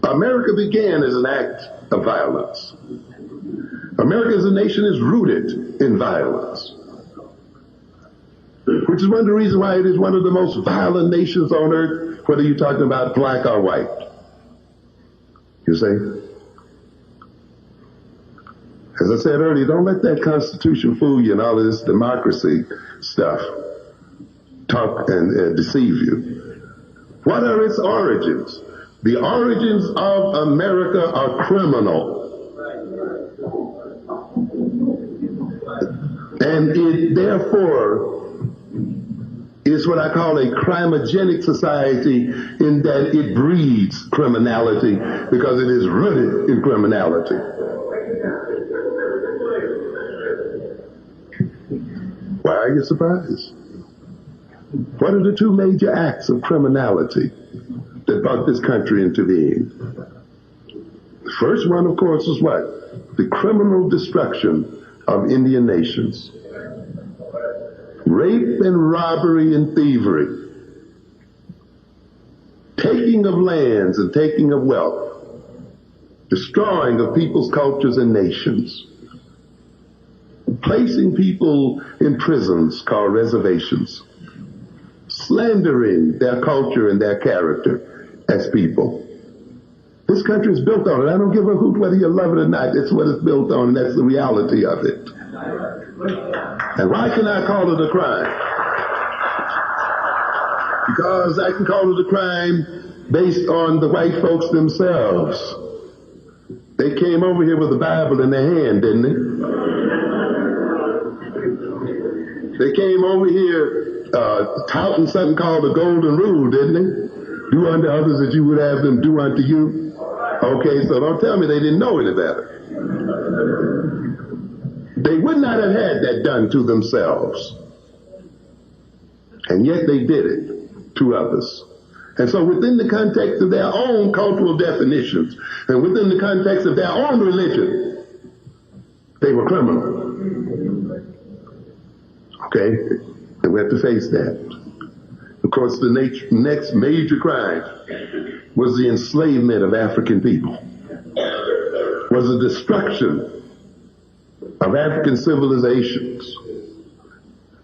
America began as an act of violence. America as a nation is rooted in violence, which is one of the reasons why it is one of the most violent nations on earth, whether you're talking about black or white. You see? As I said earlier, don't let that Constitution fool you and all of this democracy stuff talk and deceive you. What are its origins? The origins of America are criminal. And it therefore is what I call a crimogenic society, in that it breeds criminality because it is rooted in criminality. Why are you surprised? What are the two major acts of criminality that brought this country into being? The first one, of course, is what? The criminal destruction of Indian nations. Rape and robbery and thievery. Taking of lands and taking of wealth. Destroying of people's cultures and nations. Placing people in prisons called reservations. Slandering their culture and their character as people. This country is built on it. I don't give a hoot whether you love it or not. It's what it's built on, and that's the reality of it. And why can I call it a crime? Because I can call it a crime based on the white folks themselves. They came over here with the Bible in their hand, didn't they? They came over here touting something called the Golden Rule, didn't they? Do unto others as you would have them do unto you. Okay, so don't tell me they didn't know any better. They would not have had that done to themselves. And yet they did it to others. And so within the context of their own cultural definitions, and within the context of their own religion, they were criminal. Okay? And we have to face that. Of course, the next major crime was the enslavement of African people, was the destruction of African civilizations.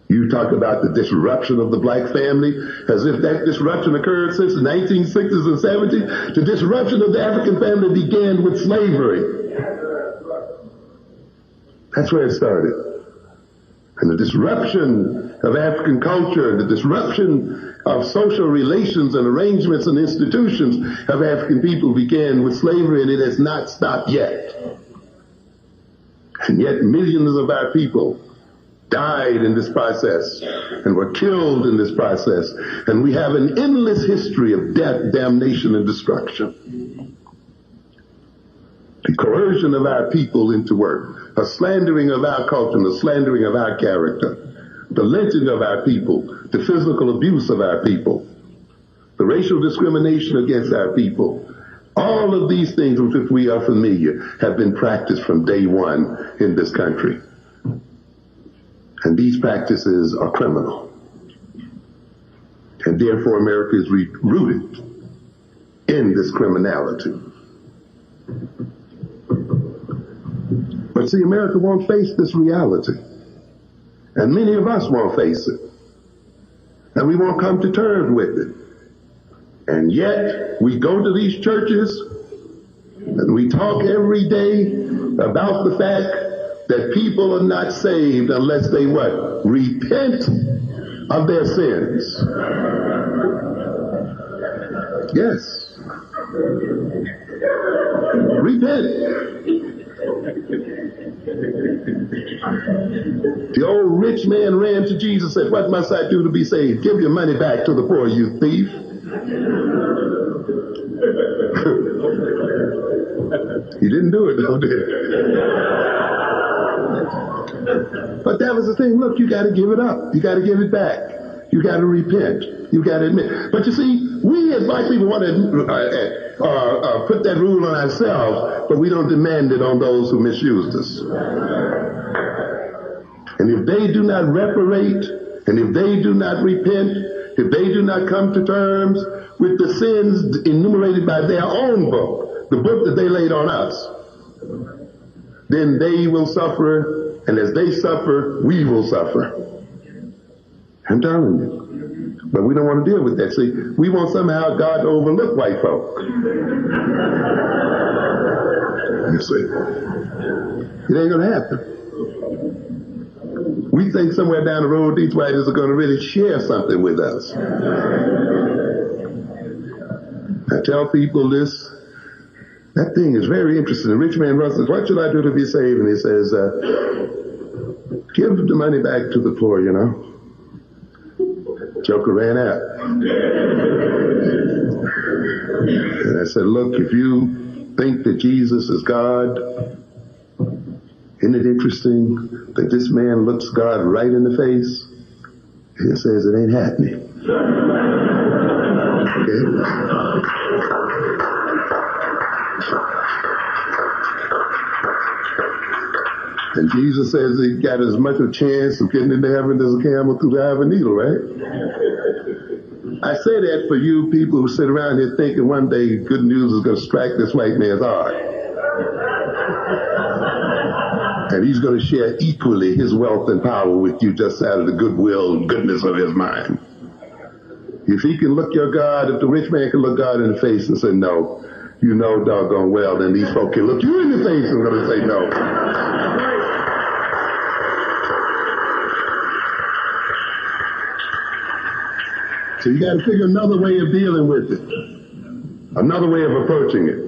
You talk about the disruption of the black family, as if that disruption occurred since the 1960s and 70s. The disruption of the African family began with slavery. That's where it started. And the disruption of African culture, the disruption of social relations and arrangements and institutions of African people began with slavery, and it has not stopped yet. And yet millions of our people died in this process and were killed in this process. And we have an endless history of death, damnation, and destruction. The coercion of our people into work, a slandering of our culture, and the slandering of our character, the lynching of our people, the physical abuse of our people, the racial discrimination against our people. All of these things with which we are familiar have been practiced from day one in this country. And these practices are criminal. And therefore America is rooted in this criminality. But see, America won't face this reality. And many of us won't face it. And we won't come to terms with it. And yet, we go to these churches and we talk every day about the fact that people are not saved unless they what? Repent of their sins. Yes. Repent. The old rich man ran to Jesus and said, "What must I do to be saved?" "Give your money back to the poor, you thief." He didn't do it, though, did he? But that was the thing. Look, you got to give it up. You got to give it back. You got to repent. You got to admit. But you see, we as white people want to put that rule on ourselves, but we don't demand it on those who misused us. And if they do not reparate, and if they do not repent, if they do not come to terms with the sins enumerated by their own book, the book that they laid on us, then they will suffer, and as they suffer, we will suffer. I'm telling you. But we don't want to deal with that. See, we want somehow God to overlook white folk. You see, it ain't going to happen. We think somewhere down the road these whites are going to really share something with us. I tell people this. That thing is very interesting. The rich man runs, says, what should I do to be saved? And he says, give the money back to the poor, you know. Joker ran out. And I said, look, if you think that Jesus is God, isn't it interesting that this man looks God right in the face and says it ain't happening? Okay? And Jesus says he got as much a chance of getting into heaven as a camel through the eye of a needle, right? I say that for you people who sit around here thinking one day good news is going to strike this white man's heart. And he's going to share equally his wealth and power with you just out of the goodwill and goodness of his mind. If he can look your God, if the rich man can look God in the face and say no, you know doggone well, then these folk can look you in the face and going to say no. So you got to figure another way of dealing with it, another way of approaching it.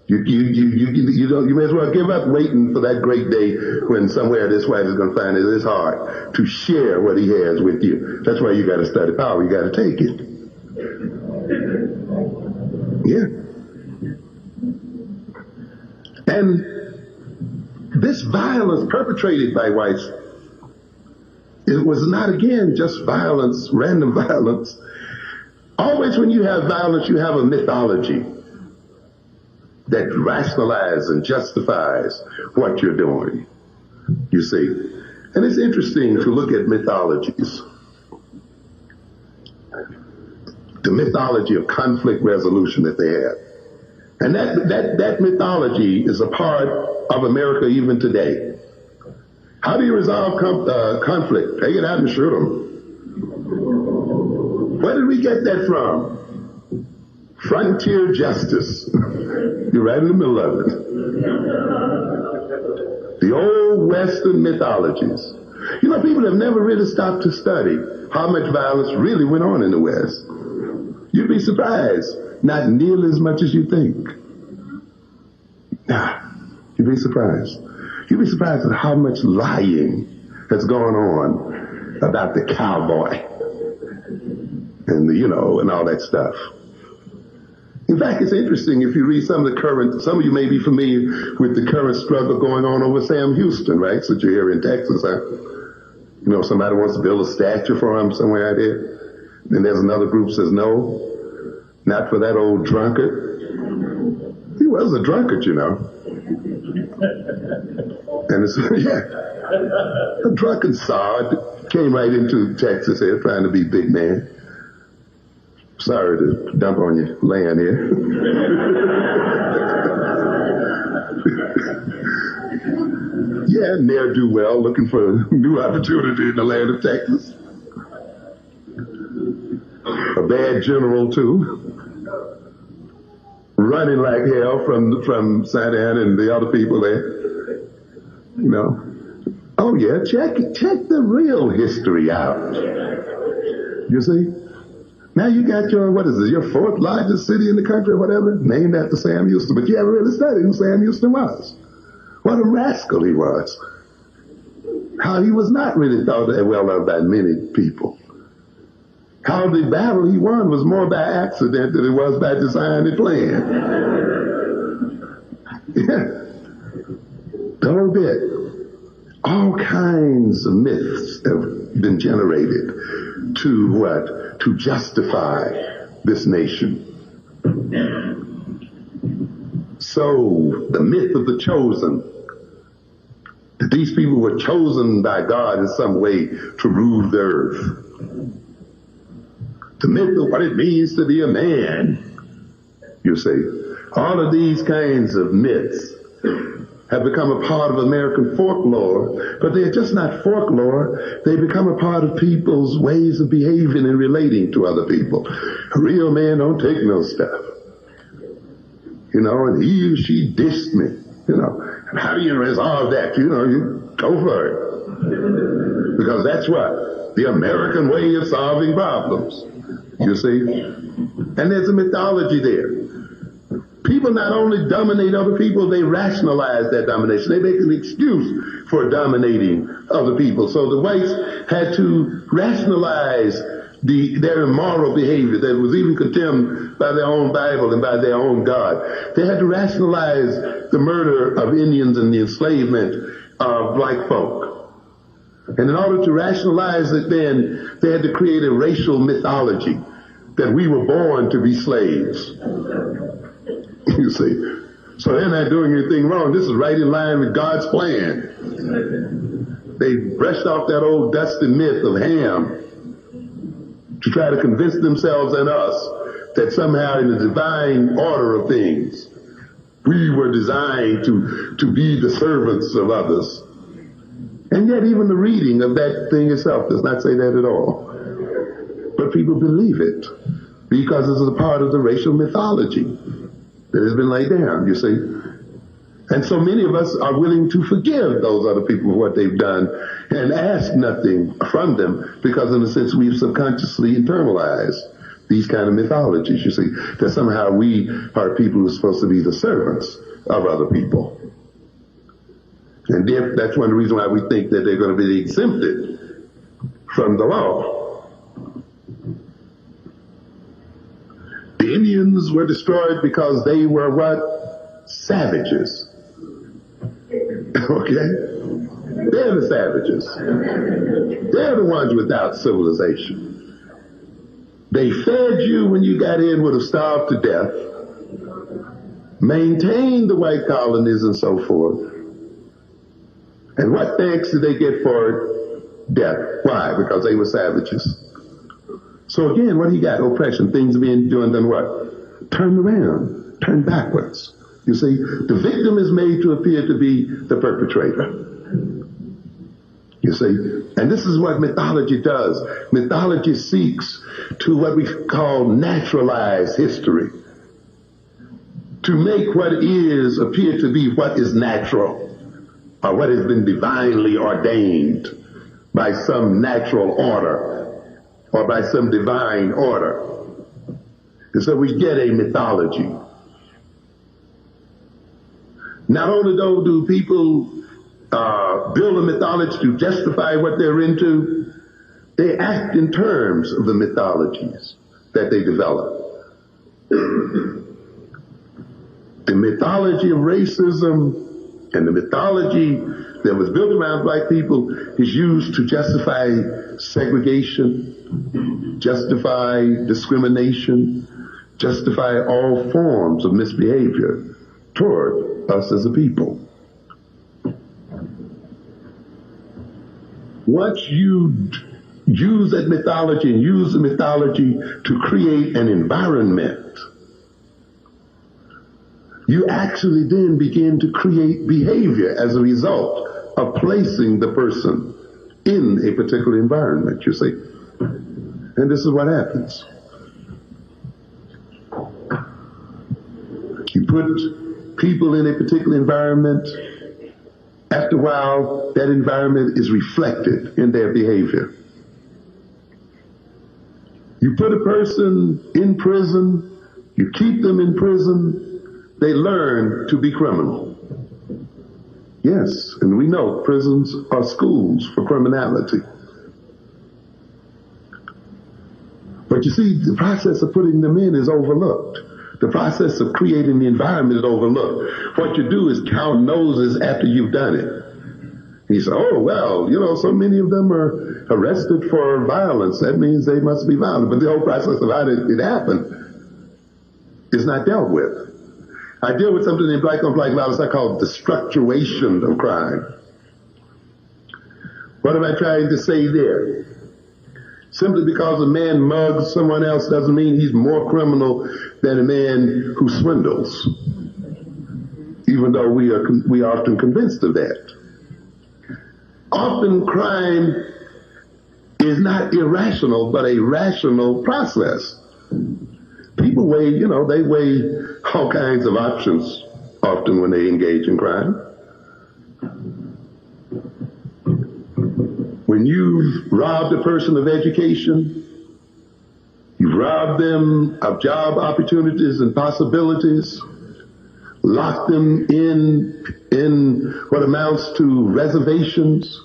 You may as well give up waiting for that great day when somewhere this white is going to find it is hard to share what he has with you. That's why you got to study power. You got to take it. Yeah. And this violence perpetrated by whites, it was not, again, just violence, random violence. Always when you have violence, you have a mythology that rationalizes and justifies what you're doing, you see. And it's interesting to look at mythologies. The mythology of conflict resolution that they have. And that mythology is a part of America even today. How do you resolve conflict? Take it out and shoot them. Where did we get that from? Frontier justice. You're right in the middle of it. The old Western mythologies. You know, people have never really stopped to study how much violence really went on in the West. You'd be surprised. Not nearly as much as you think. You'd be surprised. You'd be surprised at how much lying has gone on about the cowboy and and all that stuff. In fact, it's interesting if you read some of you may be familiar with the current struggle going on over Sam Houston, right? Since you're here in Texas, huh? Somebody wants to build a statue for him somewhere out there. And there's another group says, no, not for that old drunkard. He was a drunkard, And it's, a drunken sod came right into Texas here trying to be big man. Sorry to dump on your land here. Ne'er-do-well, looking for a new opportunity in the land of Texas. A bad general, too. Running like hell from Santa Ana and the other people there. Oh, yeah, check the real history out. You see? Now you got your fourth largest city in the country or whatever, named after Sam Houston, but you haven't really studied who Sam Houston was. What a rascal he was. How he was not really thought well of by many people. How the battle he won was more by accident than it was by design and plan. Yeah. The whole bit. All kinds of myths have been generated to justify this nation. So the myth of the chosen, that these people were chosen by God in some way to rule the earth. the myth of what it means to be a man. You see, all of these kinds of myths have become a part of American folklore, but they're just not folklore. They become a part of people's ways of behaving and relating to other people. A real man don't take no stuff. You know, and he or she dissed me, you know. And how do you resolve that? You know, you go for it. Because that's what? The American way of solving problems. You see? And there's a mythology there. People not only dominate other people, they rationalize that domination. They make an excuse for dominating other people. So the whites had to rationalize their immoral behavior that was even condemned by their own Bible and by their own God. They had to rationalize the murder of Indians and the enslavement of black folk. And in order to rationalize it then, they had to create a racial mythology that we were born to be slaves. You see. So they're not doing anything wrong. This is right in line with God's plan. They brushed off that old dusty myth of Ham to try to convince themselves and us that somehow in the divine order of things, we were designed to be the servants of others. And yet even the reading of that thing itself does not say that at all. But people believe it because it's a part of the racial mythology that has been laid down, you see. And so many of us are willing to forgive those other people for what they've done and ask nothing from them because in a sense we've subconsciously internalized these kind of mythologies, you see, that somehow we are people who are supposed to be the servants of other people. And that's one reason why we think that they're going to be exempted from the law. The Indians were destroyed because they were what? Savages. Okay? They're the savages. They're the ones without civilization. They fed you when you got in, would have starved to death, maintained the white colonies and so forth. And what thanks did they get for it? Death. Why? Because they were savages. So again, what do you got? Oppression. Things being done what? Turned around. Turned backwards. You see, the victim is made to appear to be the perpetrator. You see, and this is what mythology does. Mythology seeks to what we call naturalize history. To make what is appear to be what is natural, or what has been divinely ordained by some natural order, or by some divine order. And so we get a mythology. Not only though do people build a mythology to justify what they're into, they act in terms of the mythologies that they develop. The mythology of racism and the mythology that was built around black people is used to justify segregation, justify discrimination, justify all forms of misbehavior toward us as a people. Once you use that mythology and use the mythology to create an environment, you actually then begin to create behavior as a result of placing the person in a particular environment, you see. And this is what happens. You put people in a particular environment. After a while, that environment is reflected in their behavior. You put a person in prison, you keep them in prison, they learn to be criminal. Yes, and we know prisons are schools for criminality. But you see, the process of putting them in is overlooked. The process of creating the environment is overlooked. What you do is count noses after you've done it. And you say, oh, well, you know, so many of them are arrested for violence. That means they must be violent. But the whole process of how it happened is not dealt with. I deal with something in black on black violence I call the structuration of crime. What am I trying to say there? Simply because a man mugs someone else doesn't mean he's more criminal than a man who swindles, even though we are often convinced of that. Often crime is not irrational, but a rational process. People weigh, they weigh all kinds of options often when they engage in crime. When you've robbed a person of education, you've robbed them of job opportunities and possibilities, locked them in what amounts to reservations.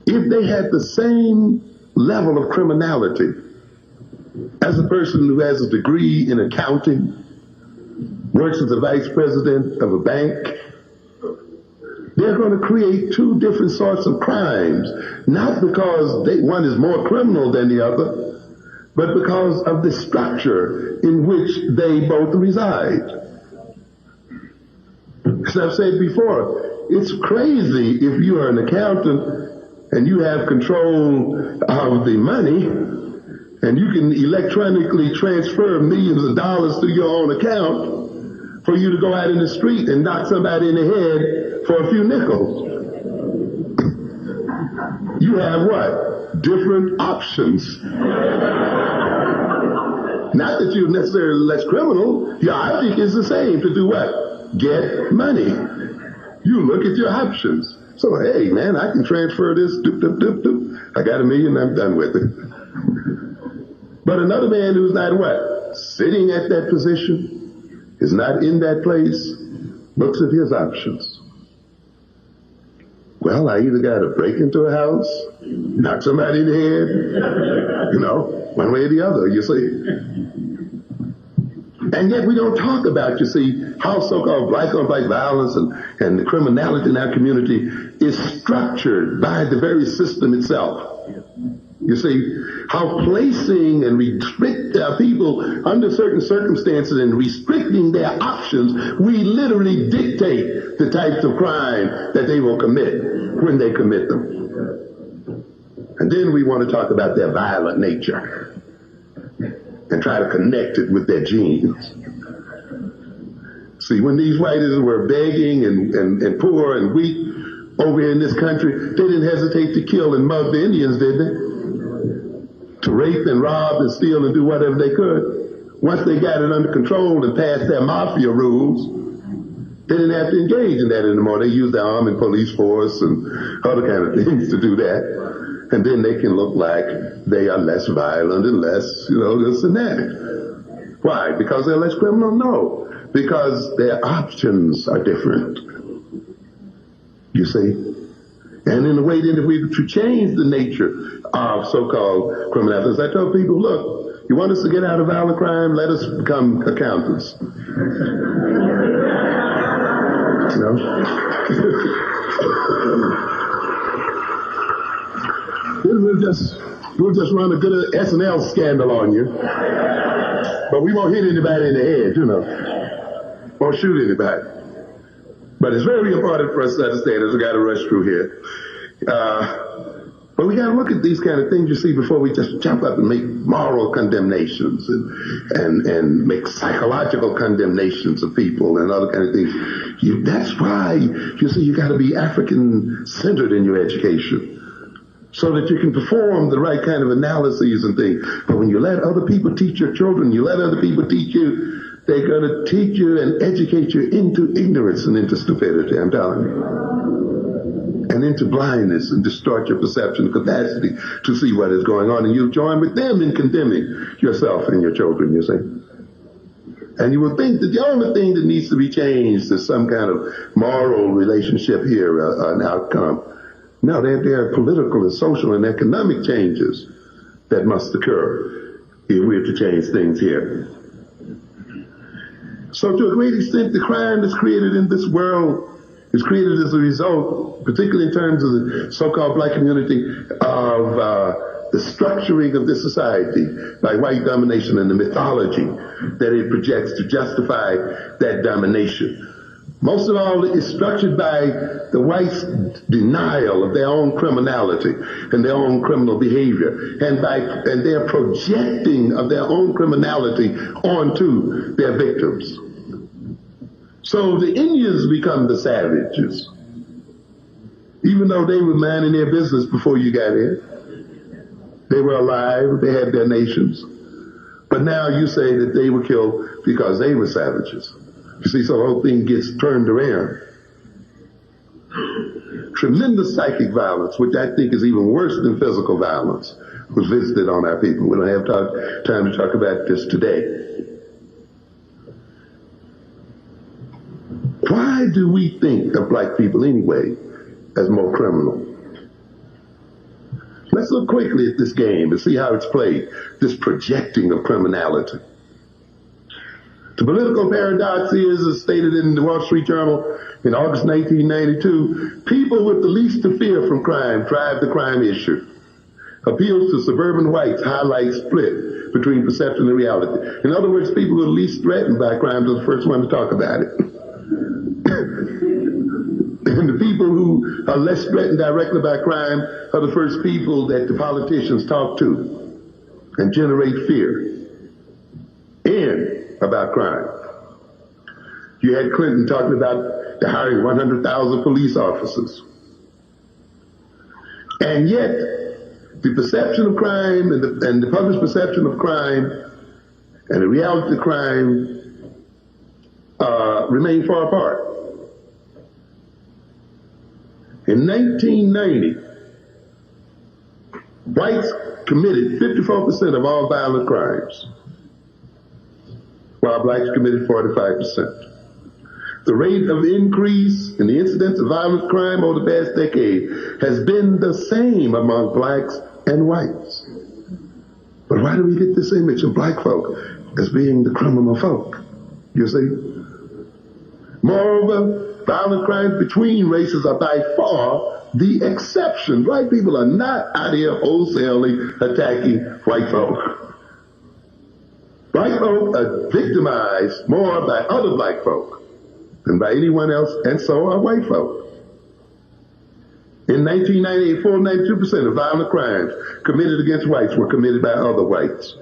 If they had the same level of criminality as a person who has a degree in accounting, works as a vice president of a bank, they're going to create two different sorts of crimes, not because one is more criminal than the other, but because of the structure in which they both reside. As I've said before, it's crazy if you are an accountant and you have control of the money and you can electronically transfer millions of dollars to your own account for you to go out in the street and knock somebody in the head for a few nickels. You have what? Different options. Not that you're necessarily less criminal. Your object is the same, to do what? Get money. You look at your options. So, hey, man, I can transfer this, doop, doop, doop, doop. I got $1 million, I'm done with it. But another man who's not what? Sitting at that position, is not in that place, looks at his options. Well, I either got to break into a house, knock somebody in the head, one way or the other, you see. And yet we don't talk about, you see, how so-called black-on-black violence and the criminality in our community is structured by the very system itself. You see, how placing and restrict people under certain circumstances and restricting their options, we literally dictate the types of crime that they will commit when they commit them. And then we want to talk about their violent nature and try to connect it with their genes. See, when these whites were begging and poor and weak over here in this country, they didn't hesitate to kill and mug the Indians, did they? To rape and rob and steal and do whatever they could. Once they got it under control and passed their mafia rules, they didn't have to engage in that anymore. They used their army and police force and other kind of things to do that. And then they can look like they are less violent and less, this and that. Why? Because they're less criminal? No. Because their options are different. You see? And in a way, then, if we to change the nature of so-called criminality, as I tell people, look, you want us to get out of violent crime? Let us become accountants. We'll just run a good SNL scandal on you. But we won't hit anybody in the head, Won't shoot anybody. But it's very important for us to understand as we got to rush through here. But we got to look at these kind of things, you see, before we just jump up and make moral condemnations and make psychological condemnations of people and other kind of things. That's why, you see, you got to be African-centered in your education so that you can perform the right kind of analyses and things. But when you let other people teach your children, you let other people teach you, they're going to teach you and educate you into ignorance and into stupidity, I'm telling you. And into blindness and distort your perception and capacity to see what is going on. And you join with them in condemning yourself and your children, you see. And you will think that the only thing that needs to be changed is some kind of moral relationship here, an outcome. No, there are political and social and economic changes that must occur if we're to change things here. So to a great extent, the crime that's created in this world is created as a result, particularly in terms of the so-called black community, of the structuring of this society by white domination and the mythology that it projects to justify that domination. Most of all, it's structured by the whites' denial of their own criminality and their own criminal behavior, and their projecting of their own criminality onto their victims. So the Indians become the savages, even though they were minding their business before you got here. They were alive, they had their nations. But now you say that they were killed because they were savages. You see, so the whole thing gets turned around. Tremendous psychic violence, which I think is even worse than physical violence, was visited on our people. We don't have time to talk about this today. Why do we think of black people anyway as more criminal? Let's look quickly at this game and see how it's played, this projecting of criminality. The political paradox is, as stated in the Wall Street Journal in August 1992, people with the least to fear from crime drive the crime issue. Appeals to suburban whites highlight split between perception and reality. In other words, people who are least threatened by crime are the first one to talk about it. And the people who are less threatened directly by crime are the first people that the politicians talk to and generate fear about crime. You had Clinton talking about the hiring 100,000 police officers. And yet, the perception of crime and the published perception of crime and the reality of crime remain far apart. In 1990, whites committed 54% of all violent crimes, while blacks committed 45%. The rate of increase in the incidence of violent crime over the past decade has been the same among blacks and whites. But why do we get this image of black folk as being the criminal folk? You see? Moreover, violent crimes between races are by far the exception. Black people are not out here wholesalely attacking white folk. Black folk are victimized more by other black folk than by anyone else, and so are white folk. In 1998, 92% of violent crimes committed against whites were committed by other whites,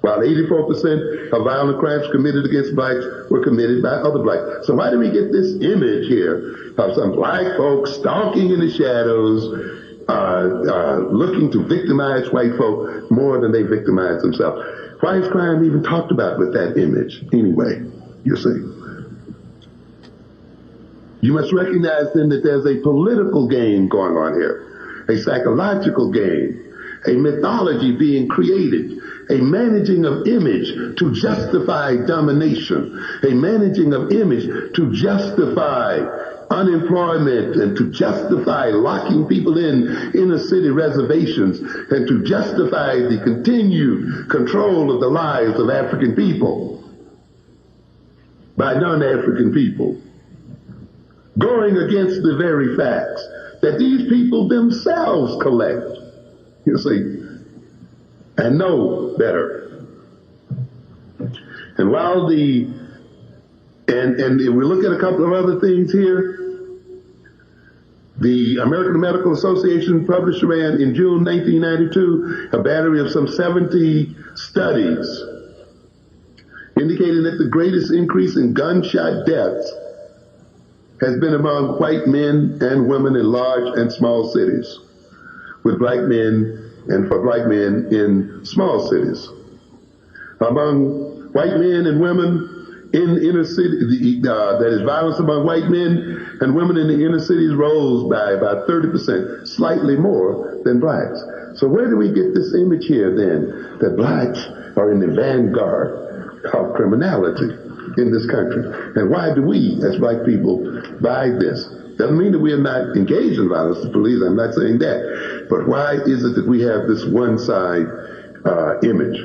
while 84% of violent crimes committed against blacks were committed by other blacks. So why do we get this image here of some black folks stalking in the shadows, looking to victimize white folk more than they victimize themselves? Why is crime even talked about with that image anyway, you see? You must recognize then that there's a political game going on here, a psychological game, a mythology being created, a managing of image to justify domination, a managing of image to justify unemployment and to justify locking people in inner city reservations and to justify the continued control of the lives of African people by non-African people, going against the very facts that these people themselves collect, you see, and know better. And while and if we look at a couple of other things here, the American Medical Association published around in June 1992 a battery of some 70 studies indicating that the greatest increase in gunshot deaths has been among white men and women in large and small cities, with black men and for black men in small cities. Among white men and women in inner city, that is, violence among white men and women in the inner cities rose by about 30%, slightly more than blacks. So where do we get this image here then, that blacks are in the vanguard of criminality in this country? And why do we, as black people, buy this? Doesn't mean that we are not engaged in violence to police, I'm not saying that. But why is it that we have this one side image?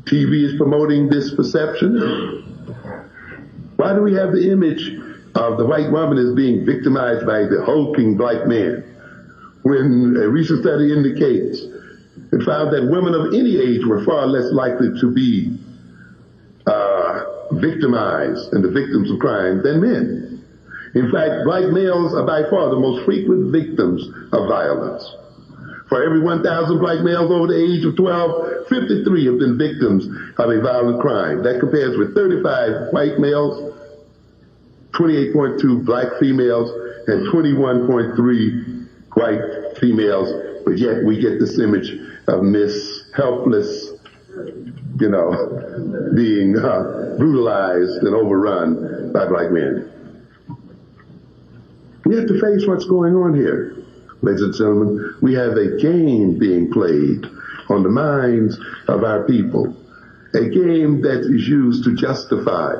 TV is promoting this perception. Why do we have the image of the white woman as being victimized by the hulking black man, when a recent study indicates it found that women of any age were far less likely to be victimized and the victims of crime than men? In fact, black males are by far the most frequent victims of violence. For every 1,000 black males over the age of 12, 53 have been victims of a violent crime. That compares with 35 white males, 28.2 black females, and 21.3 white females. But yet we get this image of Miss Helpless, being brutalized and overrun by black men. We have to face what's going on here. Ladies and gentlemen, we have a game being played on the minds of our people, a game that is used to justify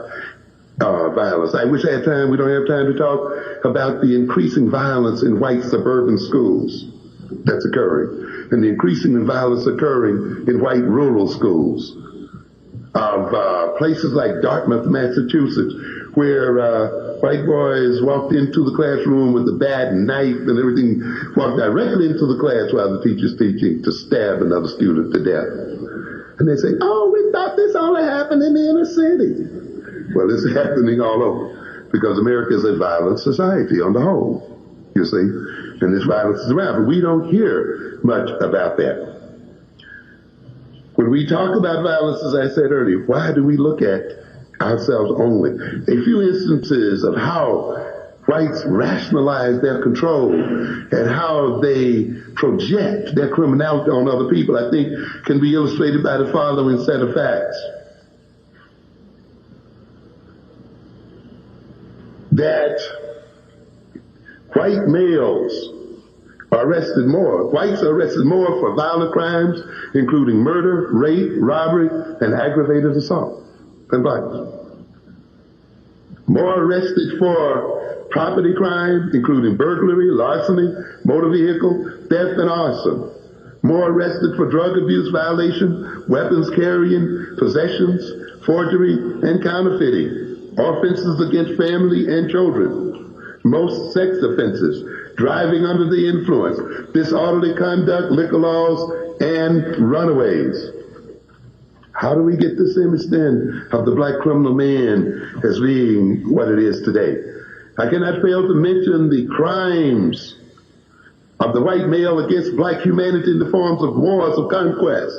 violence. I wish I had time. We don't have time to talk about the increasing violence in white suburban schools that's occurring, and the increasing violence occurring in white rural schools of places like Dartmouth, Massachusetts, where white boys walked into the classroom with a bat and knife and everything, walked directly into the class while the teacher's teaching to stab another student to death. And they say, oh, we thought this only happened in the inner city. Well, it's happening all over, because America is a violent society on the whole, you see, and this violence is around, but we don't hear much about that. When we talk about violence, as I said earlier, why do we look at ourselves only? A few instances of how whites rationalize their control and how they project their criminality on other people, I think, can be illustrated by the following set of facts. That white males are arrested more. Whites are arrested more for violent crimes, including murder, rape, robbery, and aggravated assault than blacks. More arrested for property crimes, including burglary, larceny, motor vehicle, theft, and arson. More arrested for drug abuse violation, weapons carrying, possessions, forgery, and counterfeiting. Offenses against family and children. Most sex offenses, driving under the influence, disorderly conduct, liquor laws, and runaways. How do we get this image then of the black criminal man as being what it is today? I cannot fail to mention the crimes of the white male against black humanity in the forms of wars of conquest,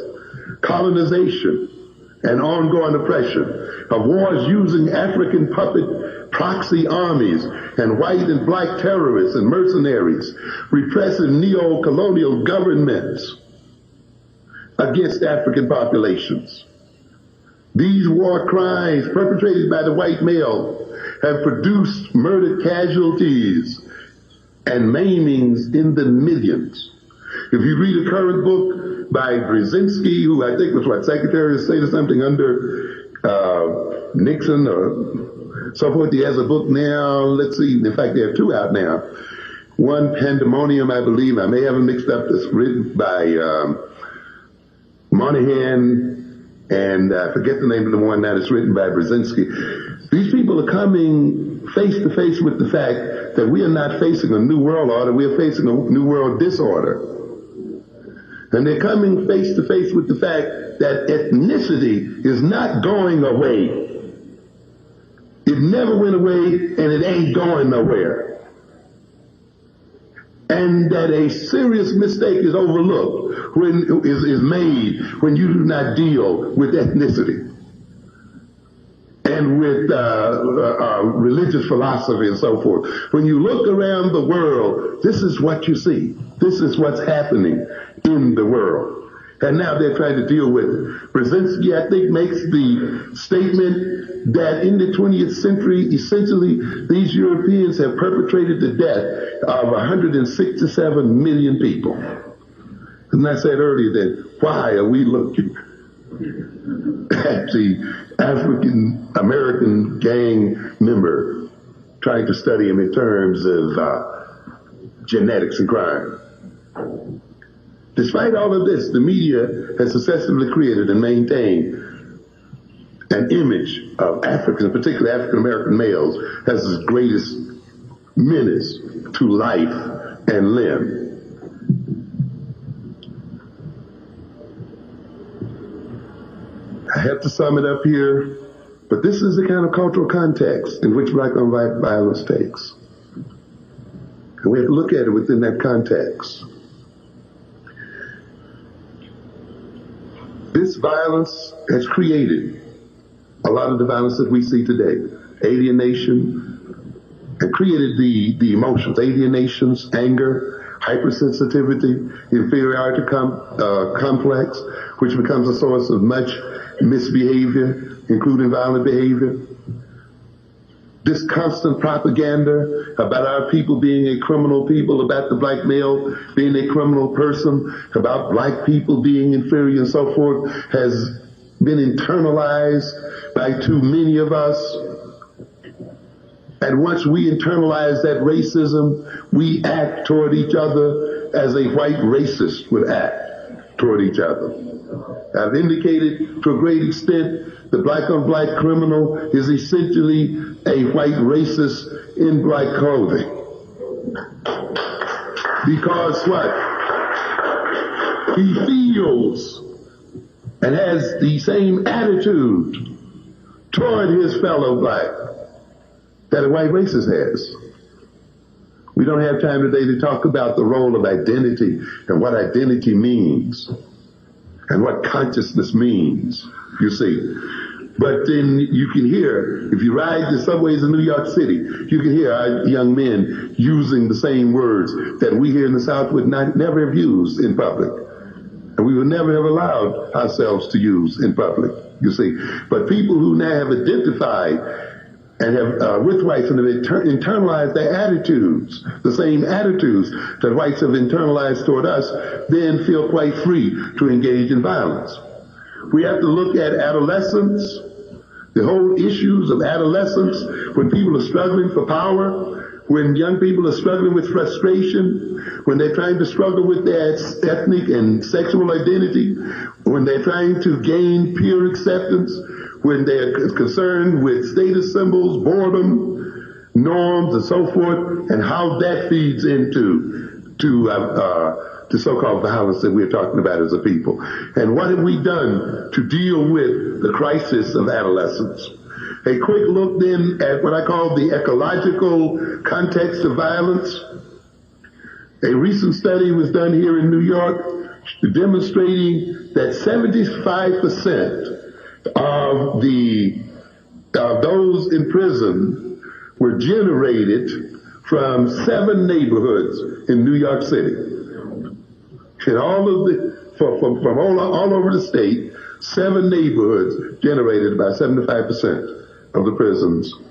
colonization, and ongoing oppression, of wars using African puppet proxy armies and white and black terrorists and mercenaries, repressive neo-colonial governments against African populations. These war crimes perpetrated by the white male have produced murdered casualties and maimings in the millions. If you read a current book by Brzezinski, who I think was Secretary of State or something under Nixon or so forth, he has a book now, let's see, in fact there are two out now. One, Pandemonium, I believe, I may have them mixed up, that's written by Monahan, and I forget the name of the one now that's written by Brzezinski. These people are coming face to face with the fact that we are not facing a new world order, we are facing a new world disorder. And they're coming face to face with the fact that ethnicity is not going away. It never went away, and it ain't going nowhere. And that a serious mistake is overlooked is made when you do not deal with ethnicity and with religious philosophy and so forth. When you look around the world, this is what you see. This is what's happening in the world. And now they're trying to deal with it. Brzezinski, I think, makes the statement that in the 20th century, essentially, these Europeans have perpetrated the death of 167 million people. And I said earlier that, why are we looking at the African American gang member, trying to study him in terms of genetics and crime? Despite all of this, the media has successfully created and maintained an image of Africans, particularly African American males, as the greatest menace to life and limb. I have to sum it up here, but this is the kind of cultural context in which black on black violence takes. And we have to look at it within that context. This violence has created a lot of the violence that we see today. Alienation, and created the emotions, alienations, anger, hypersensitivity, inferiority complex, which becomes a source of much misbehavior, including violent behavior. This constant propaganda about our people being a criminal people, about the black male being a criminal person, about black people being inferior and so forth, has been internalized by too many of us. And once we internalize that racism, we act toward each other as a white racist would act toward each other. I've indicated to a great extent the black-on-black criminal is essentially a white racist in black clothing. Because what? He feels and has the same attitude toward his fellow black that a white racist has. We don't have time today to talk about the role of identity and what identity means and what consciousness means, you see. But then you can hear, if you ride the subways in New York City, you can hear our young men using the same words that we here in the South would never have used in public. And we would never have allowed ourselves to use in public, you see. But people who now have identified and have with whites and have internalized their attitudes, the same attitudes that whites have internalized toward us, then feel quite free to engage in violence. We have to look at adolescence, the whole issues of adolescence, when people are struggling for power, when young people are struggling with frustration, when they're trying to struggle with their ethnic and sexual identity, when they're trying to gain peer acceptance, when they're concerned with status symbols, boredom, norms, and so forth, and how that feeds into the so-called violence that we're talking about as a people. And what have we done to deal with the crisis of adolescence? A quick look then at what I call the ecological context of violence. A recent study was done here in New York demonstrating that 75% of those in prison were generated from 7 neighborhoods in New York City. And all of from all over the state, 7 neighborhoods generated about 75% of the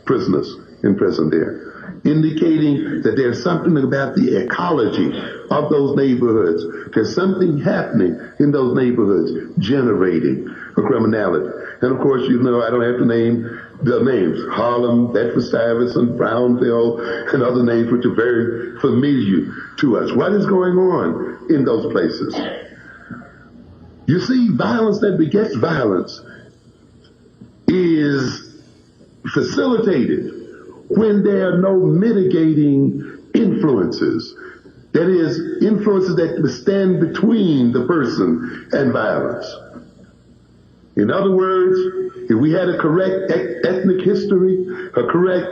prisoners in prison there, indicating that there's something about the ecology of those neighborhoods. There's something happening in those neighborhoods generating a criminality. And of course, you know, I don't have to name the names, Harlem, Bedford-Stuyvesant, Brownville, and other names which are very familiar to us. What is going on in those places? You see, violence that begets violence is facilitated when there are no mitigating influences. That is, influences that stand between the person and violence. In other words, if we had a correct ethnic history, a correct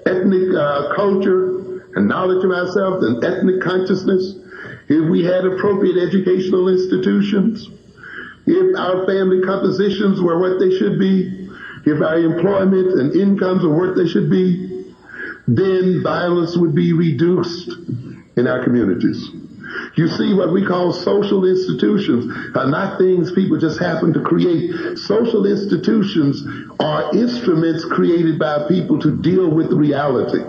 ethnic culture, and knowledge of ourselves and ethnic consciousness, if we had appropriate educational institutions, if our family compositions were what they should be, if our employment and incomes were what they should be, then violence would be reduced in our communities. You see, what we call social institutions are not things people just happen to create. Social institutions are instruments created by people to deal with reality,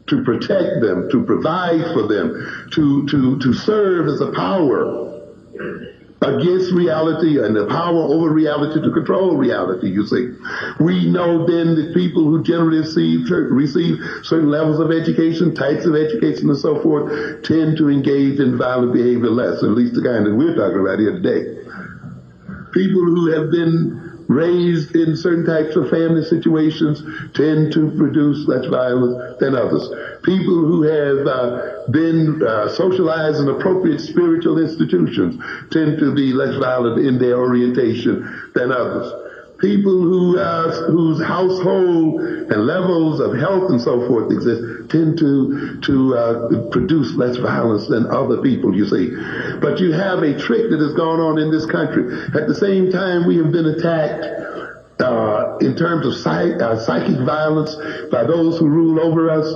to protect them, to provide for them, to serve as a power against reality and the power over reality to control reality, you see. We know then that people who generally receive certain levels of education, types of education and so forth, tend to engage in violent behavior less, at least the kind that we're talking about here today. People who have been raised in certain types of family situations tend to produce less violence than others. People who have been socialized in appropriate spiritual institutions tend to be less violent in their orientation than others. people whose household and levels of health and so forth exist tend to produce less violence than other people, you see. But you have a trick that has gone on in this country. At the same time, we have been attacked in terms of psychic violence by those who rule over us,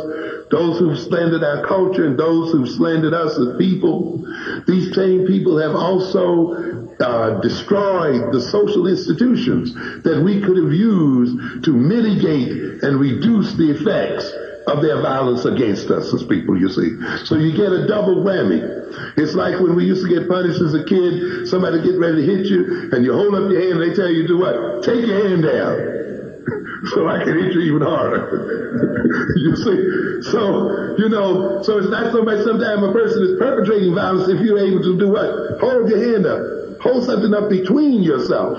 those who've slandered our culture, and those who've slandered us as people. These same people have also destroyed the social institutions that we could have used to mitigate and reduce the effects of their violence against us as people, you see. So you get a double whammy. It's like when we used to get punished as a kid, somebody get ready to hit you, and you hold up your hand and they tell you to do what? Take your hand down. So I can hit you even harder. You see? So, so it's not so much sometimes a person is perpetrating violence if you're able to do what? Hold your hand up. Hold something up between yourself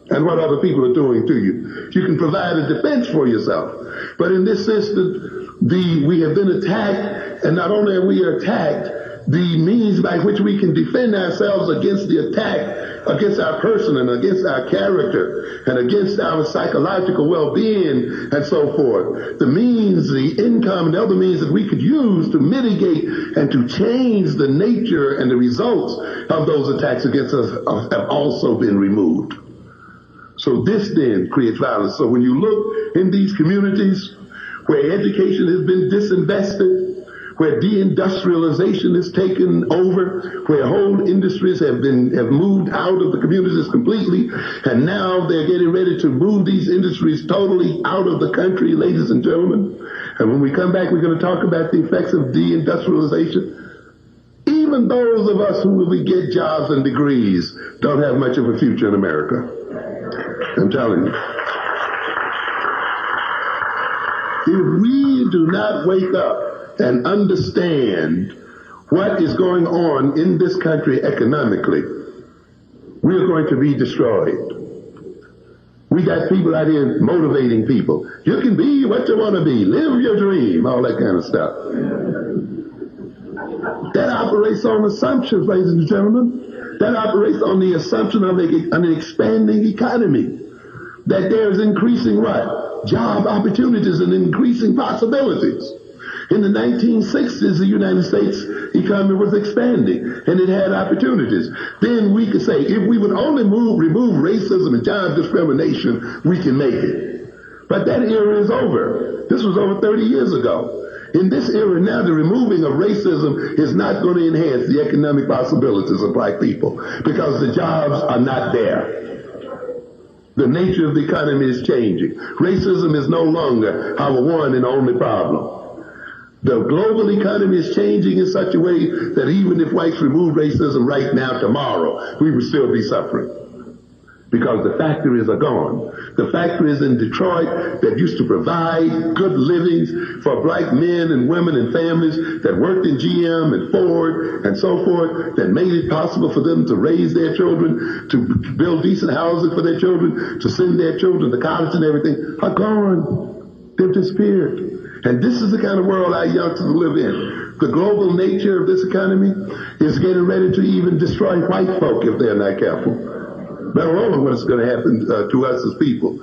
and what other people are doing to you. You can provide a defense for yourself. But in this instance, we have been attacked, and not only are we attacked, the means by which we can defend ourselves against the attack, against our person and against our character and against our psychological well-being and so forth, the means, the income and other means that we could use to mitigate and to change the nature and the results of those attacks against us have also been removed. So this then creates violence. So when you look in these communities where education has been disinvested, where deindustrialization has taken over, where whole industries have moved out of the communities completely, and now they're getting ready to move these industries totally out of the country, ladies and gentlemen. And when we come back, we're going to talk about the effects of deindustrialization. Even those of us who will get jobs and degrees don't have much of a future in America. I'm telling you. If we do not wake up and understand what is going on in this country economically, we are going to be destroyed. We got people out here motivating people. You can be what you want to be. Live your dream. All that kind of stuff. That operates on assumptions, ladies and gentlemen. That operates on the assumption of an expanding economy. That there's increasing what? Job opportunities and increasing possibilities. In the 1960s, the United States economy was expanding, and it had opportunities. Then we could say, if we would only remove racism and job discrimination, we can make it. But that era is over. This was over 30 years ago. In this era now, the removing of racism is not going to enhance the economic possibilities of black people because the jobs are not there. The nature of the economy is changing. Racism is no longer our one and only problem. The global economy is changing in such a way that even if whites remove racism right now, tomorrow, we would still be suffering. Because the factories are gone. The factories in Detroit that used to provide good livings for black men and women and families that worked in GM and Ford and so forth, that made it possible for them to raise their children, to build decent housing for their children, to send their children to college and everything, are gone. They've disappeared. And this is the kind of world our youngsters live in. The global nature of this economy is getting ready to even destroy white folk if they're not careful. Let alone what's going to happen to us as people.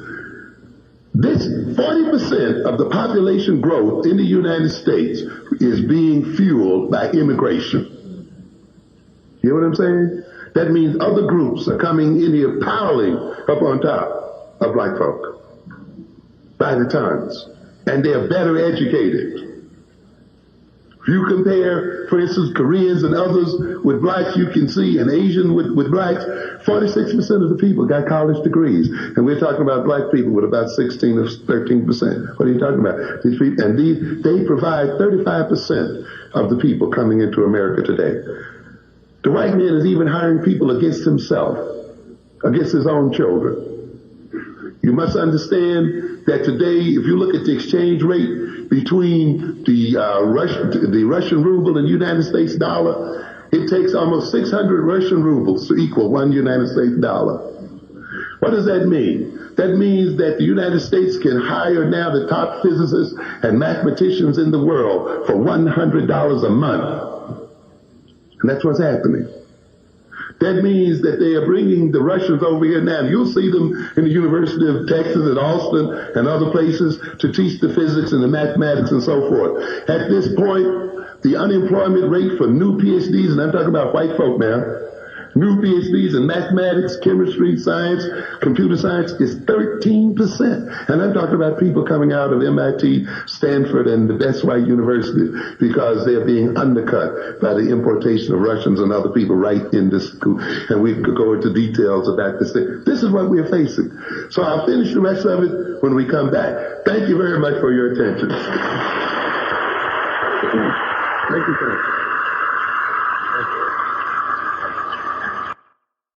This 40% of the population growth in the United States is being fueled by immigration. You know what I'm saying? That means other groups are coming in here piling up on top of black folk by the tons. And they're better educated. If you compare, for instance, Koreans and others with blacks, you can see, and Asian with blacks, 46% of the people got college degrees. And we're talking about black people with about 16 or 13%. What are you talking about? These people, and they provide 35% of the people coming into America today. The white man is even hiring people against himself, against his own children. You must understand that today, if you look at the exchange rate between the Russian ruble and United States dollar, it takes almost 600 Russian rubles to equal one United States dollar. What does that mean? That means that the United States can hire now the top physicists and mathematicians in the world for $100 a month. And that's what's happening. That means that they are bringing the Russians over here now. You'll see them in the University of Texas at Austin and other places to teach the physics and the mathematics and so forth. At this point, the unemployment rate for new PhDs, and I'm talking about white folk now, new PhDs in mathematics, chemistry, science, computer science is 13%. And I'm talking about people coming out of MIT, Stanford, and the best white universities because they're being undercut by the importation of Russians and other people right in this school. And we could go into details about this thing. This is what we're facing. So I'll finish the rest of it when we come back. Thank you very much for your attention. Thank you, sir.